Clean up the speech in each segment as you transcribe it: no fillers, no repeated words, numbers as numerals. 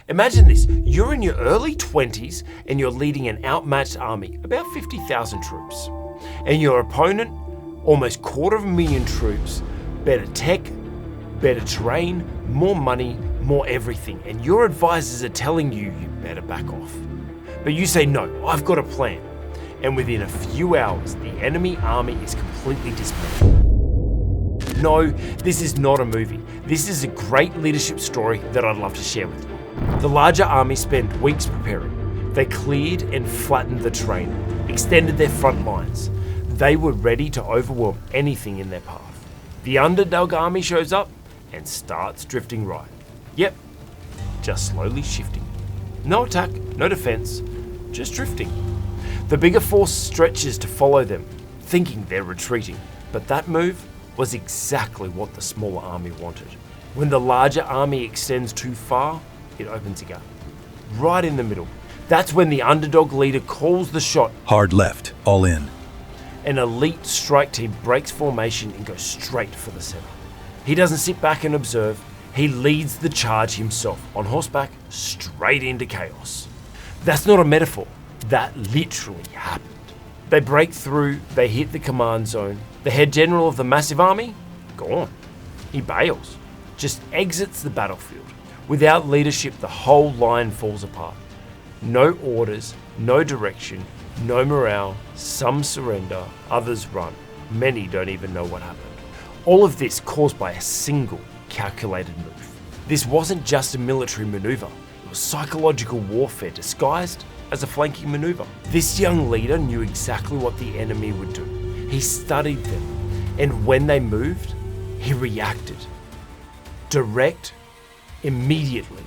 Imagine this, you're in your early 20s and you're leading an outmatched army, about 50,000 troops. And your opponent, almost 250,000 troops, better tech, better terrain, more money, more everything. And your advisors are telling you better back off. But you say, no, I've got a plan. And within a few hours, the enemy army is completely disbanded. No, this is not a movie. This is a great leadership story that I'd love to share with you. The larger army spent weeks preparing. They cleared and flattened the terrain, extended their front lines. They were ready to overwhelm anything in their path. The underdog army shows up and starts drifting right. Yep, just slowly shifting. No attack, no defense, just drifting. The bigger force stretches to follow them, thinking they're retreating. But that move was exactly what the smaller army wanted. When the larger army extends too far, it opens a gap. Right in the middle. That's when the underdog leader calls the shot. Hard left, all in. An elite strike team breaks formation and goes straight for the center. He doesn't sit back and observe. He leads the charge himself, on horseback, straight into chaos. That's not a metaphor. That literally happened. They break through, they hit the command zone. The head general of the massive army, gone. He bails, just exits the battlefield. Without leadership, the whole line falls apart. No orders, no direction, no morale. Some surrender, others run. Many don't even know what happened. All of this caused by a single calculated move. This wasn't just a military maneuver. It was psychological warfare disguised as a flanking maneuver. This young leader knew exactly what the enemy would do. He studied them, and when they moved, he reacted. Direct, immediately,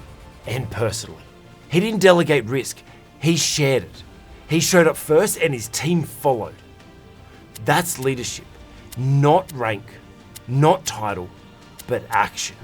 and personally. He didn't delegate risk, he shared it. He showed up first and his team followed. That's leadership. Not rank, not title, but action.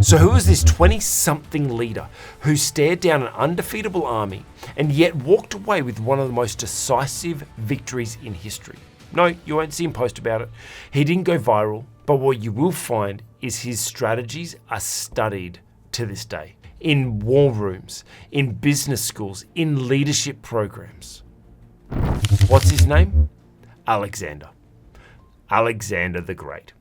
So who is this 20-something leader who stared down an undefeatable army and yet walked away with one of the most decisive victories in history? No, you won't see him post about it. He didn't go viral, but what you will find is his strategies are studied to this day. In war rooms, in business schools, in leadership programs. What's his name? Alexander. Alexander the Great.